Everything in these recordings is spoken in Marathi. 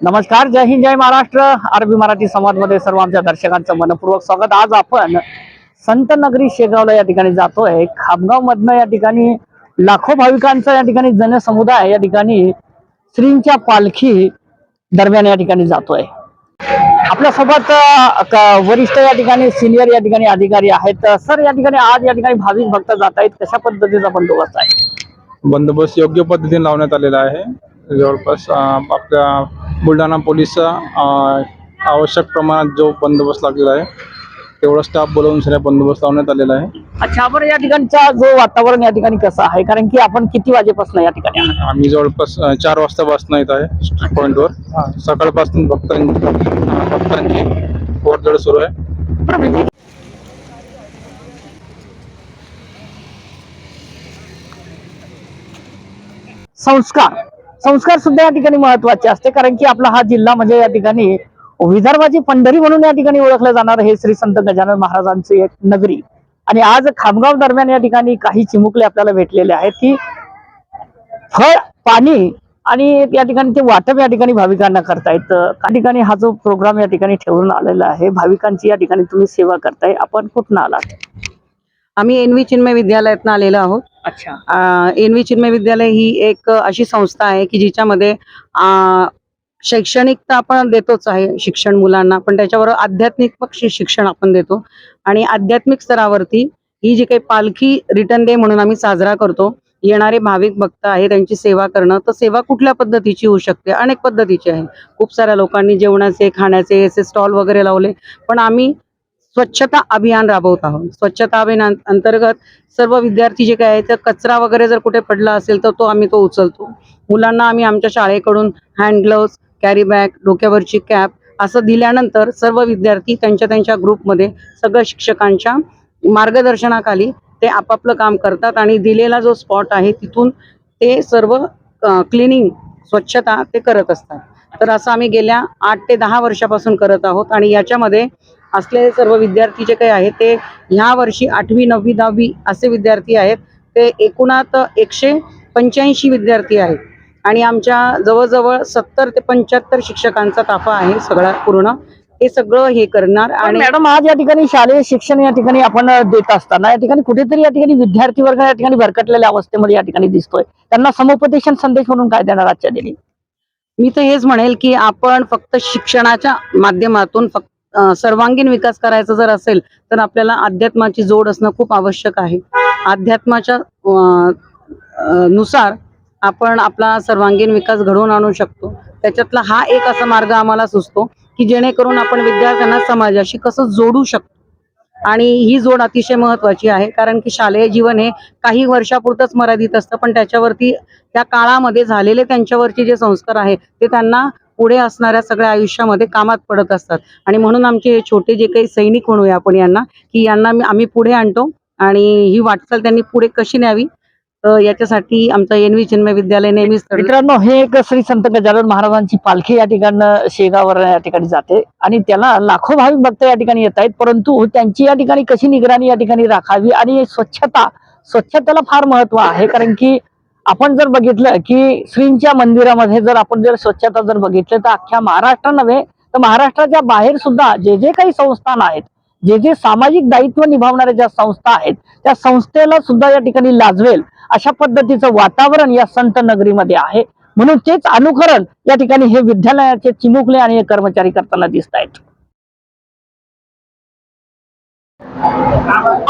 नमस्कार, जय हिंद, जय महाराष्ट्र. अरबी मराठी संवादमध्ये सर्व आमच्या दर्शकांचं मनपूर्वक स्वागत. आज आपण संत नगरी शेगावला या ठिकाणी जातोय. खामगाव मधनं या ठिकाणी लाखो भाविकांचा या ठिकाणी जनसमुदाय या ठिकाणी श्रींच्या पालखी दरम्यान या ठिकाणी जातोय. आपल्या सोबत वरिष्ठ या ठिकाणी सिनियर या ठिकाणी अधिकारी आहेत. सर, या ठिकाणी आज या ठिकाणी भाविक भक्त जात आहेत, कशा पद्धतीचा बंदोबस्त आहे? बंदोबस्त योग्य पद्धतीने लावण्यात आलेला आहे. जवळपास आपल्या बुलढाणा पोलीस आवश्यक प्रमाणात जो बंदोबस्त लागलेला आहे तेवढा स्टाफ बोलवून सगळा बंदोबस्ट लावण्यात आलेला आहे. अच्छा, बरं, या ठिकाणचा जो वातावरण या ठिकाणी कसं आहे? कारण की आपण किती वाजेपासून या ठिकाणी आहात? आम्ही जवळपास 4 वाजतापासून येत आहे पॉईंटवर. सकाळपासून भक्तांची वर्दळ सुरू आहे. संस्कार सुद्धा या ठिकाणी महत्वाचे असते. कारण की आपला हा जिल्हा म्हणजे या ठिकाणी विदर्भाची पंढरी म्हणून या ठिकाणी ओळखलं जाणार हे श्री संत गजानन महाराजांची एक नगरी. आणि आज खामगाव दरम्यान या ठिकाणी काही चिमुकले आपल्याला भेटलेले आहेत की फळ, पाणी आणि या ठिकाणी ते वाटप या ठिकाणी भाविकांना करतायत. त्या ठिकाणी हा जो प्रोग्राम या ठिकाणी ठेवून आलेला आहे, भाविकांची या ठिकाणी तुम्ही सेवा करताय. आपण कुठून आलात? आम्ही एन व्ही चिन्मय विद्यालयातून आलेलो आहोत. अच्छा. एन व्ही चिन्मय विद्यालय ही एक अशी संस्था आहे की जिच्यामध्ये शैक्षणिक तर आपण देतोच आहे शिक्षण मुलांना, पण त्याच्याबरोबर आध्यात्मिक शिक्षण आपण देतो. आणि आध्यात्मिक स्तरावरती ही जी काही पालखी रिटर्न डे म्हणून आम्ही साजरा करतो, येणारे भाविक भक्त आहे त्यांची सेवा करणं. तर सेवा कुठल्या पद्धतीची होऊ शकते? अनेक पद्धतीची आहे. खूप साऱ्या लोकांनी जेवणाचे, खाण्याचे असे स्टॉल वगैरे लावले, पण आम्ही स्वच्छता अभियान राबवत आहोत. स्वच्छता अभियान अंतर्गत सर्व विद्यार्थी जे काय आहे तर कचरा वगैरे जर कुठे पडला असेल तर आम्ही तो उचलतो. मुलांना आम्ही आमच्या शाळेकडून हँड ग्लोव्स, कॅरी बॅग, डोक्यावरची कॅप असं दिल्यानंतर सर्व विद्यार्थी त्यांच्या ग्रुपमध्ये सगळ्या शिक्षकांच्या मार्गदर्शनाखाली ते आपापलं काम करतात आणि दिलेला जो स्पॉट आहे तिथून ते सर्व क्लिनिंग, स्वच्छता ते करत असतात. तर असं आम्ही गेल्या 8 ते 10 वर्षापासून करत आहोत. आणि याच्यामध्ये असलेले सर्व विद्यार्थी जे काही आहेत ते ह्या वर्षी 8वी, 9वी, 10वी असे विद्यार्थी आहेत. ते एकूणात 185 विद्यार्थी आहेत. आणि आमच्या जवळजवळ 70 ते 75 शिक्षकांचा ताफा आहे सगळा पूर्ण. हे सगळं हे करणार. आणि मॅडम, आज या ठिकाणी शालेय शिक्षण या ठिकाणी आपण देत असताना या ठिकाणी कुठेतरी या ठिकाणी विद्यार्थी वर्ग या ठिकाणी भरकटलेल्या अवस्थेमध्ये या ठिकाणी दिसतोय. त्यांना समुपदेशन संदेश म्हणून काय देणार आजच्या दिनी? मी तर हेच म्हणेल की आपण फक्त शिक्षणाच्या माध्यमातून सर्वांगीण विकास करायचा जर असेल तर आपल्याला अध्यात्माची जोड असणं खूप आवश्यक आहे. अध्यात्माच्या नुसार आपण आपला सर्वांगीण विकास घडवून आणू शकतो. त्याच्यातला हा एक असा मार्ग आम्हाला सुचतो की जेणेकरून आपण विद्यार्थ्यांना समाजाशी कसं जोडू शकतो. आणि ही जोड अतिशय महत्वाची आहे. कारण की शालेय जीवन हे काही वर्षापुरतंच मर्यादित असतं, पण त्याच्यावरती त्या काळामध्ये झालेले त्यांच्यावरचे जे संस्कार आहेत ते त्यांना पुढे असणाऱ्या सगळ्या आयुष्यामध्ये कामात पडत असतात. आणि म्हणून आमचे हे छोटे जे काही सैनिक म्हणूया आपण यांना, की यांना आम्ही पुढे आणतो आणि ही वाटचाल त्यांनी पुढे कशी न्यावी याच्यासाठी आमचं एन व्ही चिन्मय विद्यालय नेहमीच. मित्रांनो, हे एक श्री संत गजानन महाराजांची पालखी या ठिकाणी शेगावर या ठिकाणी जाते आणि त्याला लाखो भाविक भक्त या ठिकाणी येत आहेत. परंतु त्यांची या ठिकाणी कशी निगराणी या ठिकाणी राखावी आणि स्वच्छतेला फार महत्व आहे. कारण की आपण जर बघितलं की श्रींच्या मंदिरामध्ये जर आपण जर स्वच्छता जर बघितलं तर अख्ख्या महाराष्ट्र नव्हे तर महाराष्ट्राच्या बाहेर सुद्धा जे जे काही संस्थान आहेत, जे जे सामाजिक दायित्व निभावणाऱ्या ज्या संस्था आहेत त्या संस्थेला सुद्धा या ठिकाणी लाजवेल अशा पद्धतीचं वातावरण या संत नगरीमध्ये आहे. म्हणून तेच अनुकरण या ठिकाणी हे विद्यालयाचे चिमुकले आणि कर्मचारी करताना दिसत आहेत.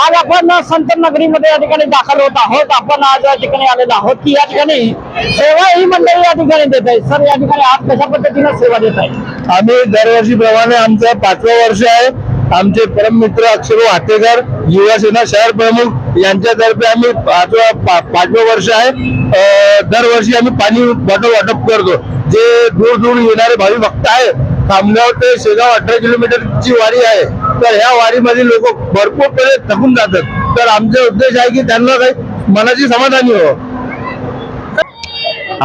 आज आपण संत नगरीमध्ये या ठिकाणी दाखल होत आहोत. आपण आज या ठिकाणी आलेलो आहोत की या ठिकाणी सेवा ही मंडळी या ठिकाणी देत आहे. सर, या ठिकाणी आज कशा पद्धतीने सेवा देत आहे? आम्ही दरवर्षीप्रमाणे आमचं 5वं वर्ष आहे. आमचे परममित्र अक्षरू हातेकर, युवासेना शहर प्रमुख यांच्यातर्फे आम्ही 5वं वर्ष आहे. दरवर्षी आम्ही पाणी बॉटल वाटप करतो. जे दूर दूर येणारे भावी भक्त आहे, खामगाव ते शेगाव 18 किलोमीटरची वारी आहे. तर ह्या वारीमध्ये लोक भरपूरपणे थकून जातात. तर आमचा उद्देश आहे की त्यांना काही मनाची समाधानी हो.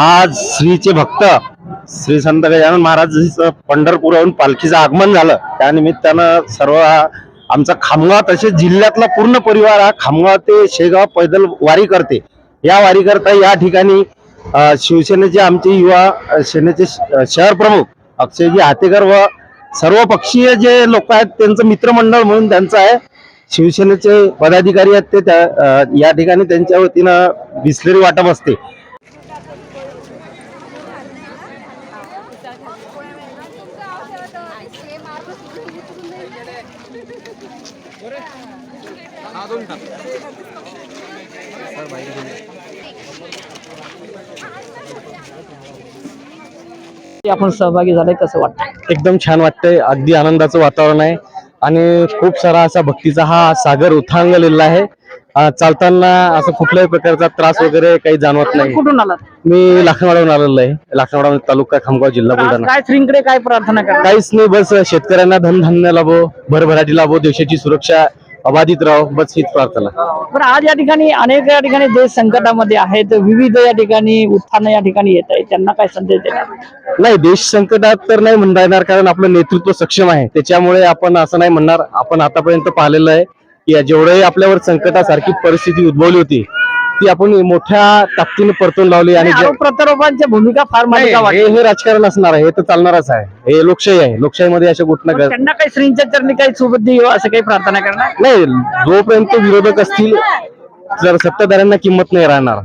आज श्रीचे भक्त श्री संत गजानन महाराजांचं पंढरपूरहून पालखीचं आगमन झालं. त्यानिमित्तानं सर्व आमचा खामगाव तसेच जिल्ह्यातला पूर्ण परिवार हा खामगाव ते शेगाव पैदल वारी करते. या वारी करता या ठिकाणी शिवसेनेचे आमचे युवा सेनेचे शहर प्रमुख अक्षयजी हातेकर व सर्व पक्षीय जे लोक आहेत त्यांचं मित्रमंडळ म्हणून त्यांचं आहे. शिवसेनेचे पदाधिकारी आहेत ते या ठिकाणी त्यांच्या वतीनं बिस्लरी वाटप असते. आपण सहभागी झाले कसं वाटतं? एकदम छान वाटतंय. अगदी आनंदाचं वातावरण आहे आणि खूप सारा असा भक्तीचा हा सागर उथांगलेला आहे. चालताना असं कुठल्याही प्रकारचा त्रास वगैरे काही जाणवत नाही. कुठून आलात? मी लाखनवाडून आलेलो आहे. लाखनवाडा तालुका खामगाव जिल्हा आज बुलढाणा. काय श्रींकडे काय प्रार्थना करा? काहीच नाही, बस शेतकऱ्यांना धनधान्य लाभो, भरभराटी लाभो, देशाची सुरक्षा अबाधित राहो, बस हीच प्रार्थना. पण आज या ठिकाणी अनेक या ठिकाणी देश संकटामध्ये आहेत, विविध या ठिकाणी उत्थान या ठिकाणी येत आहे, त्यांना काय संदेश देणार? नाही, देश संकटात तर नाही म्हणता येणार, कारण आपलं नेतृत्व सक्षम आहे. त्याच्यामुळे आपण असं नाही म्हणणार. आपण आतापर्यंत पाहिलेलं आहे की जेवढे आपल्यावर संकटासारखी परिस्थिती उद्भवली होती ती आपण मोठ्या ताकदीने परतून लावली. आणि आरोप प्रत्यारोपांची भूमिका फार महत्त्वाची वाटते. हे राजकारण असणार आहे, हे तर चालणारच आहे. हे लोकशाही आहे. लोकशाहीमध्ये अशा घटना पण त्यांना काही श्रींच्या चरणी काही सुबुद्धी असं काही प्रार्थना करणार? नाही, जोपर्यंत विरोधक असतील जर सत्ताधाऱ्यांना किंमत नाही राहणार.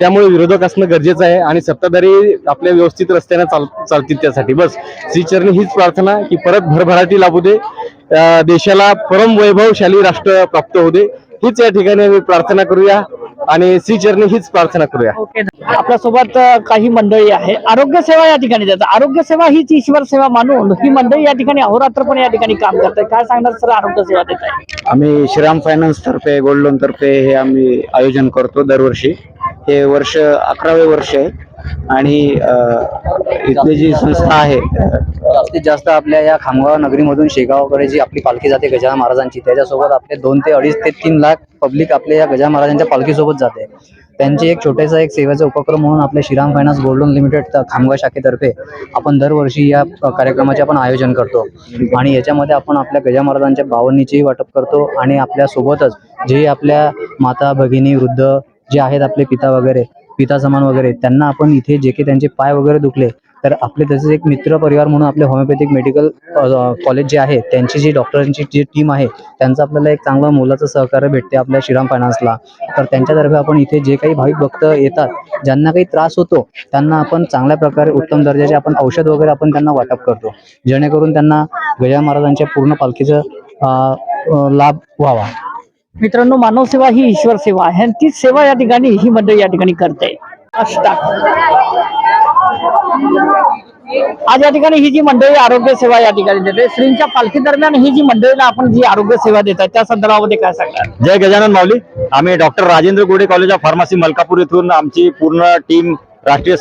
त्यामुळे विरोधक असणं गरजेचं आहे आणि सत्ताधारी आपल्या व्यवस्थित रस्त्याने चालतील. त्यासाठी बस श्रीचरणी हीच प्रार्थना की परत भरभराटी लाभू दे, देशाला परम वैभवशाली राष्ट्र प्राप्त होऊ दे, हीच या ठिकाणी आम्ही प्रार्थना करूया आणि श्रीचरणी हीच प्रार्थना करूया. ओके. आपल्या सोबत काही मंडळी आहे. आरोग्य सेवा या ठिकाणी देतात. आरोग्य सेवा हीच ईश्वर सेवा मानून ही मंडळी या ठिकाणी अहोरात्रपणे या ठिकाणी काम करतात. काय सांगणार सर आरोग्य सेवा देत आहे? आम्ही श्रीराम फायनान्स तर्फे, गोल्ड लोन तर्फे हे आम्ही आयोजन करतो दरवर्षी. हे वर्ष 11वे वर्ष आहे आणि इथली जी संस्था आहे जास्तीत जास्त आपल्या या खामगाव नगरीमधून शेगावकडे जी आपली पालखी जाते गजानन महाराजांची, त्याच्यासोबत आपले 2 ते 2.5 ते 3 लाख पब्लिक आपल्या या गजानन महाराजांच्या पालखीसोबत जाते. त्यांची एक छोटासा एक सेवेचा उपक्रम म्हणून आपल्या Shriram finance gold loan limited Khamgaon शाखेतर्फे आपण दरवर्षी या कार्यक्रमाचे आपण आयोजन करतो आणि याच्यामध्ये आपण आपल्या गजानन महाराजांच्या बावन्नीचेही वाटप करतो आणि आपल्या सोबतच जे आपल्या माता भगिनी वृद्ध जे आहेत, आपले पिता समान वगैरे, त्यांना आपण इथे जे काही त्यांचे पाय वगैरे दुखले तर आपले तसेच एक मित्र परिवार म्हणून आपले होमिओपॅथिक मेडिकल कॉलेज जे आहे त्यांची जी डॉक्टरांची जी टीम आहे त्यांचं आपल्याला एक चांगलं मोलाचं सहकार्य भेटते आपल्या श्रीराम फायनान्सला. तर त्यांच्यातर्फे आपण इथे जे काही भाविक भक्त येतात ज्यांना काही त्रास होतो त्यांना आपण चांगल्या प्रकारे उत्तम दर्जाचे आपण औषध वगैरे आपण त्यांना वाटप करतो, जेणेकरून त्यांना गजानन महाराजांच्या पूर्ण पालखीचा लाभ व्हावा. मित्रांनो, मानव सेवा ही ईश्वर सेवा आहे आणि तीच सेवा या ठिकाणी ही मंडळी या ठिकाणी करते. आज या ठिकाणी ही जी मंडळी आरोग्य सेवा या ठिकाणी देते, श्रींच्या पालखी दरम्यान ही जी मंडळीला आपण जी आरोग्य सेवा देतात त्या संदर्भामध्ये काय सांगणार? जय गजानन माऊली. आम्ही doctor Rajendra Gode college of pharmacy Malkapur येथून आमची पूर्ण टीम राष्ट्रीय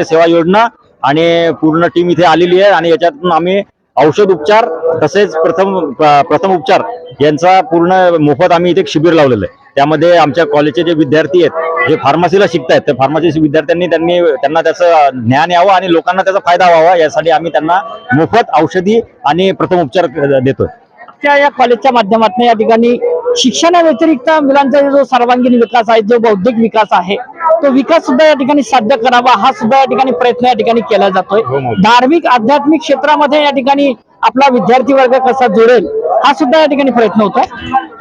सेवा योजना आणि पूर्ण टीम इथे आलेली आहे आणि याच्यातून आम्ही औषध उपचार तसेच प्रथम उपचार यांचा पूर्ण मोफत आम्ही इथे शिबिर लावलेलं आहे. त्यामध्ये आमच्या कॉलेजचे जे विद्यार्थी आहेत जे फार्मसीला शिकतायत त्या फार्मसी विद्यार्थ्यांनी त्यांना त्याचं ज्ञान यावं आणि लोकांना त्याचा फायदा व्हावा यासाठी आम्ही त्यांना मोफत औषधी आणि प्रथम उपचार देतोय. या कॉलेजच्या माध्यमातून या ठिकाणी शिक्षणाव्यतिरिक्त मुलांचा जो सर्वांगीण विकास आहे, जो बौद्धिक विकास आहे, तो विकास सुद्धा या ठिकाणी साध्य करावा हा सुद्धा या ठिकाणी प्रयत्न या ठिकाणी केला जातोय. धार्मिक आध्यात्मिक क्षेत्रामध्ये या ठिकाणी आपला विद्यार्थी वर्ग कसा जोडेल हा सुद्धा या ठिकाणी प्रयत्न होतोय.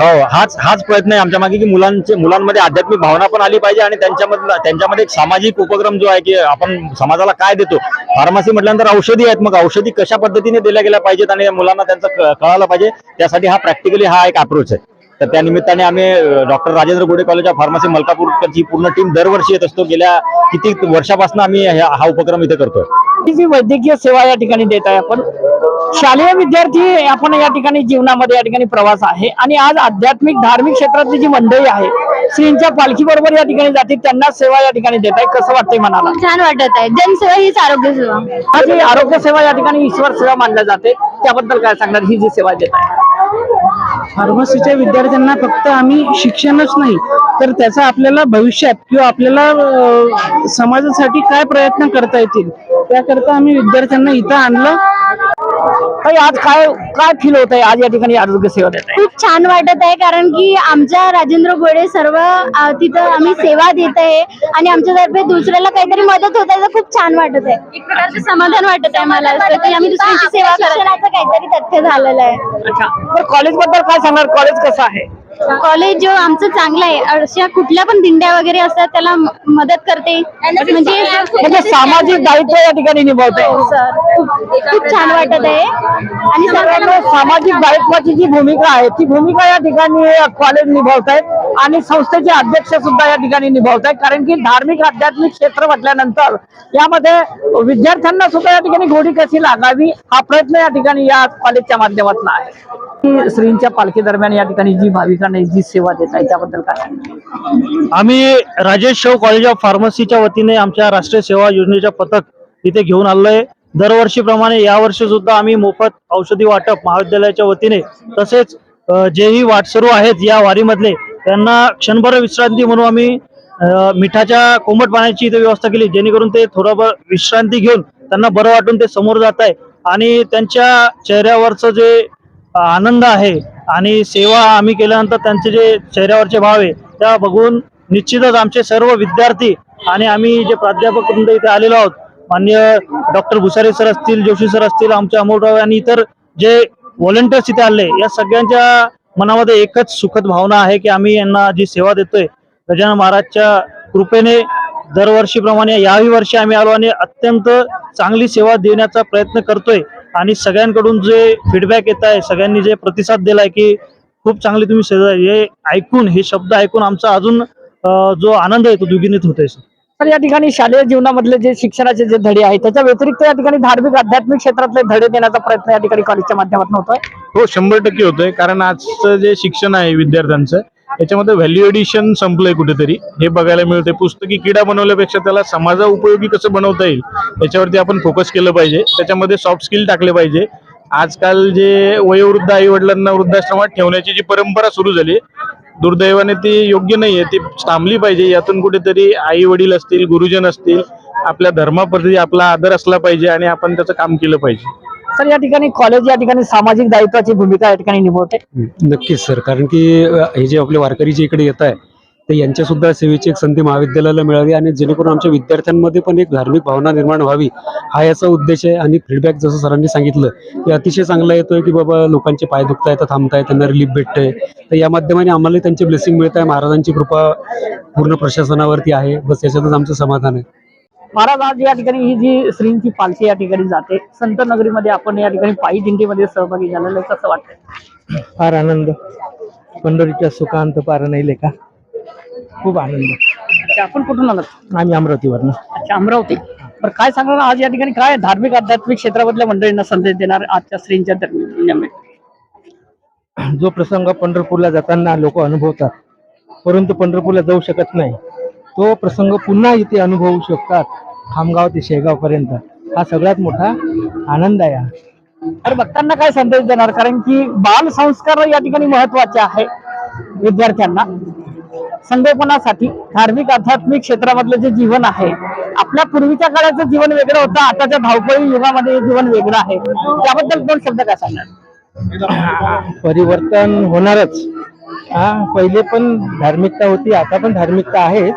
हो, हाच प्रयत्न आहे आमच्या मागे की मुलांमध्ये आध्यात्मिक भावना पण आली पाहिजे आणि त्यांच्यामध्ये एक सामाजिक उपक्रम जो आहे की आपण समाजाला काय देतो. फार्मसी म्हटल्यानंतर औषधी आहेत, मग औषधी कशा पद्धतीने दिल्या गेल्या पाहिजेत आणि मुलांना त्यांचं कळायला पाहिजे, त्यासाठी हा प्रॅक्टिकली हा एक अप्रोच आहे. तर त्या निमित्ताने आम्ही doctor Rajendra Gode college of pharmacy मलकापूरची पूर्ण टीम दरवर्षी येत असतो. गेल्या किती वर्षापासून आम्ही हा उपक्रम इथे करतोय. ही जी वैद्यकीय सेवा या ठिकाणी देत आहे आपण, शालेय विद्यार्थी आपण या ठिकाणी जीवनामध्ये या ठिकाणी प्रवास आहे आणि आज आध्यात्मिक धार्मिक क्षेत्रातली जी मंडळी आहे श्रींच्या पालखी बरोबर या ठिकाणी जाते, त्यांना सेवा या ठिकाणी देत आहे. कसं वाटतंय मनाला? छान वाटत आहे. जनसेवा हीच आरोग्य सेवा. हा जी आरोग्य सेवा या ठिकाणी ईश्वर सेवा मानल्या जाते, त्याबद्दल काय सांगणार? ही जी सेवा देत आहे फार्मसीच्या विद्यार्थ्यांना फक्त आम्ही शिक्षणच नाही तर त्याचा आपल्याला भविष्यात किंवा आपल्याला समाजासाठी काय प्रयत्न करता येतील त्याकरता आम्ही विद्यार्थ्यांना इथं आणलं ताई, आज काय फील होत आहे आज या ठिकाणी आरोग्य सेवा देत आहे? खूप छान वाटत आहे कारण की आमच्या राजेंद्र गोडे सर्व तिथं आम्ही सेवा देत आहे आणि आमच्यातर्फे दुसऱ्याला काहीतरी मदत होत आहे तर खूप छान वाटत आहे. एक प्रकारचं समाधान वाटत आहे मला असं की आम्ही दुसऱ्यांची सेवा शिक्षणाचं काहीतरी तथ्य झालेलं आहे. अच्छा, तर कॉलेज बद्दल काय सांगणार? कॉलेज कसं आहे? कॉलेज जो आमचं चांगलं आहे. अशा कुठल्या पण दिंड्या वगैरे असतात त्याला मदत करते म्हणजे सामाजिक दायित्व या ठिकाणी निभावत आहे. सर खूप छान वाटत आहे आणि सर्वांना सामाजिक दायित्वाची जी भूमिका आहे ती भूमिका या ठिकाणी कॉलेज निभावत आहे आणि संस्थेचे अध्यक्ष सुद्धा या ठिकाणी निभावत आहे. कारण की धार्मिक आध्यात्मिक क्षेत्र म्हटल्यानंतर यामध्ये विद्यार्थ्यांना सुद्धा या ठिकाणी गोडी कशी लागावी हा प्रयत्न या ठिकाणी या कॉलेजच्या माध्यमातून आहे. श्रींच्या पालखी दरम्यान या ठिकाणी जी भाविकांना जी सेवा देत आहे त्याबद्दल काय सांगणार? आम्ही राजेश शाहू कॉलेज ऑफ फार्मसीच्या वतीने आमच्या राष्ट्रीय सेवा योजनेच्या पथक इथे घेऊन आलोय. दरवर्षीप्रमाणे यावर्षी सुद्धा आम्ही मोफत औषधी वाटप महाविद्यालयाच्या वतीने तसेच जेही वाटसरू आहेत या वारीमधले त्यांना क्षणभर विश्रांती म्हणून आम्ही मिठाच्या कोमट पाण्याची इथे व्यवस्था केली, जेणेकरून ते थोडं विश्रांती घेऊन त्यांना बरं वाटून ते समोर जात आहे आणि त्यांच्या चेहऱ्यावरचं जे आनंद आहे आणि सेवा आम्ही केल्यानंतर त्यांचे जे चेहऱ्यावरचे भाव आहे त्या बघून निश्चितच आमचे सर्व विद्यार्थी आणि आम्ही जे प्राध्यापक वृंद इथे आलेलो आहोत, माननीय डॉक्टर भुसारे सर असतील, जोशी सर असतील, आमचे अमोलराव आणि इतर जे व्हॉलेंटियर्स इथे आले, या सगळ्यांच्या मनामध्ये एकच सुखद भावना आहे की आम्ही यांना जी सेवा देतोय गजानन महाराजच्या कृपेने दरवर्षीप्रमाणे याही वर्षी आम्ही आलो आणि अत्यंत चांगली सेवा देण्याचा प्रयत्न करतोय. आणि सगळ्यांकडून जे फीडबॅक येत आहे, सगळ्यांनी जे प्रतिसाद दिलाय की खूप चांगली तुम्ही सेवा, हे ऐकून हे शब्द ऐकून आमचा अजून जो आनंद आहे तो द्विगुणित होतोय. तर या ठिकाणी शालेय जीवनामधले जे शिक्षणाचे जे धडे आहेत त्याच्या व्यतिरिक्त या ठिकाणी धार्मिक आध्यात्मिक क्षेत्रातले धडे देण्याचा प्रयत्न या ठिकाणी कॉलेजच्या माध्यमातून होतोय. हो, 100% होतोय. कारण आजचं जे शिक्षण आहे विद्यार्थ्यांचं याच्यामध्ये व्हॅल्यू एडिशन संपलंय कुठेतरी, हे बघायला मिळतंय. पुस्तकी किडा बनवल्यापेक्षा त्याला समाजा उपयोगी कसं बनवता येईल याच्यावरती आपण फोकस केलं पाहिजे. त्याच्यामध्ये सॉफ्ट स्किल टाकले पाहिजे. आजकाल जे वयोवृद्ध आई वडिलांना वृद्धाश्रमात ठेवण्याची जी परंपरा सुरू झाली, दुर्दैवाने ती योग्य नाहीये, ती थांबली पाहिजे. यातून कुठेतरी आई वडील असतील, गुरुजन असतील, आपल्या धर्माप्रती आपला आदर असला पाहिजे आणि आपण त्याचं काम केलं पाहिजे. सर, या ठिकाणी कॉलेज या ठिकाणी सामाजिक दायित्वाची भूमिका या ठिकाणी निभावते. नक्कीच सर, कारण की हे जे आपले वारकरी जे इकडे येत आहे ते यांच्या सुद्धा सेवेची एक संधी महाविद्यालयाला मिळावी आणि जेणेकरून आमच्या विद्यार्थ्यांमध्ये पण एक धार्मिक भावना निर्माण व्हावी हा याचा उद्देश आहे. आणि फीडबॅक जसं सरांनी सांगितलं की अतिशय चांगला येतोय की बाबा लोकांचे पाय दुखतायत तर थांबतायत, त्यांना रिलीफ भेटतंय. तर या माध्यमाने आम्हाला त्यांची ब्लेसिंग मिळत आहे. महाराजांची कृपा पूर्ण प्रशासनावरती आहे, बस याच्यातच आमचं समाधान आहे. महाराज, आज या ठिकाणी ही जी श्रींची पालखी या ठिकाणी जाते, संत नगरीमध्ये आपण या ठिकाणी पायी दिंडीमध्ये सहभागी झालेलं आहे, कसं वाटतंय? फार आनंद. पंढरीच्या सुखांत पार नाही लेखा. खूप आनंद. अच्छा, आपण कुठून आलात? आम्ही अमरावतीवरनं. अच्छा, अमरावती. बरं, काय सांगणार आज या ठिकाणी काय धार्मिक आध्यात्मिक क्षेत्रामधल्या मंडळींना संदेश देणार आजच्या श्रींच्या दरम्यान? जो प्रसंग पंढरपूरला जाताना लोक अनुभवतात परंतु पंढरपूरला जाऊ शकत नाही, तो प्रसंग पुन्हा इथे अनुभवू शकतात खामगाव ते शेगाव पर्यंत. हा सगळ्यात मोठा आनंद आहे. तर भक्तांना काय संदेश देणार? कारण की बाल संस्कार या ठिकाणी महत्वाचे आहे. विद्यार्थ्यांना संगोपनासाठी धार्मिक आध्यात्मिक क्षेत्रामधलं जे जीवन आहे, आपल्या पूर्वीच्या काळाचं जीवन वेगळं होतं, आताच्या धावपळी युगामध्ये हे जीवन वेगळं आहे. त्याबद्दल दोन शब्द काय सांगणार? परिवर्तन होणारच. पहिले पण धार्मिकता होती, आता पण धार्मिकता आहे.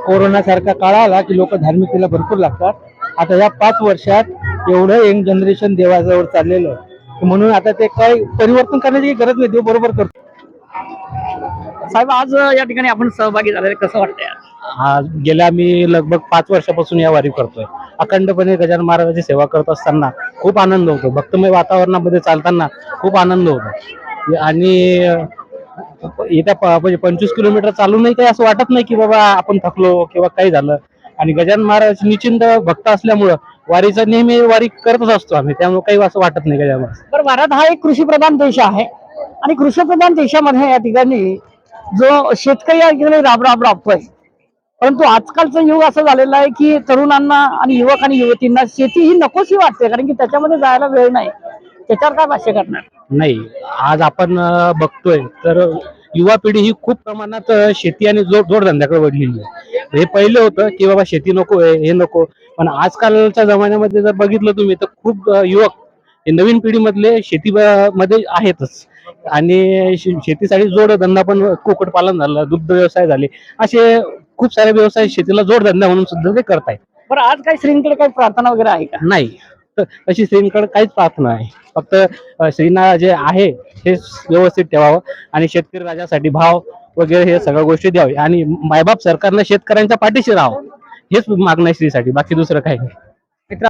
कोरोना सारखा काळ आला की लोक धार्मिकतेला भरपूर लागतात. आता या 5 वर्षात एवढं यंग जनरेशन देवाजवळ चाललेलं म्हणून आता ते काही परिवर्तन करण्याची गरज नाही, देव बरोबर करतो. साहेब, आज या ठिकाणी आपण सहभागी झालेले, कसं वाटतंय? हा, गेल्या मी लगभग 5 वर्षापासून या वारी करतोय. अखंडपणे गजानन महाराजांची सेवा करत असताना खूप आनंद होतो. भक्तमय वातावरणामध्ये चालताना खूप आनंद होतो. आणि येत्या 25 किलोमीटर चालूनही काही असं वाटत नाही की बाबा आपण थकलो किंवा काही झालं. आणि गजानन महाराज निश्चिंत भक्त असल्यामुळं वारीचा नेहमी वारी करतच असतो आम्ही, त्यामुळे काही असं वाटत नाही गजानन महाराज. तर भारत हा एक कृषीप्रधान देश आहे आणि कृषीप्रधान देशामध्ये या ठिकाणी जो शेतकरी या ठिकाणी राबतोय, परंतु आजकालचं युग असं झालेलं आहे की तरुणांना आणि युवक आणि युवतींना शेती ही नकोशी वाटते, कारण की त्याच्यामध्ये जायला वेळ नाही. त्याच्यावर काय भाष्य करणार? नाही, आज आपण बघतोय तर युवा पिढी ही खूप प्रमाणात शेती आणि जोडधंद्याकडे वळलेली आहे. हे पहिलं होतं की बाबा शेती नको आहे, हे नको, पण आजकालच्या जमान्यामध्ये जर बघितलं तुम्ही तर खूप युवक हे नवीन पिढीमधले मध्ये आहेतच. आणि शेतीसाठी जोडधंदा पण कुक्कुटपालन झालं, दुग्ध व्यवसाय झाले, असे खूप सारे व्यवसाय शेतीला जोडधंदा म्हणून सुद्धा ते करतायत. बरं आज काही श्रींकडे काही प्रार्थना वगैरे आहे का? नाही, तर तशी श्रींकडे काहीच प्रार्थना आहे. फक्त श्रींना जे आहे हे व्यवस्थित ठेवावं आणि शेतकरी राजासाठी भाव वगैरे हे सगळ्या गोष्टी द्यावे आणि मायबाप सरकारनं शेतकऱ्यांच्या पाठीशी राहावं, हेच मागणं आहे श्रीसाठी, बाकी दुसरं काही नाही.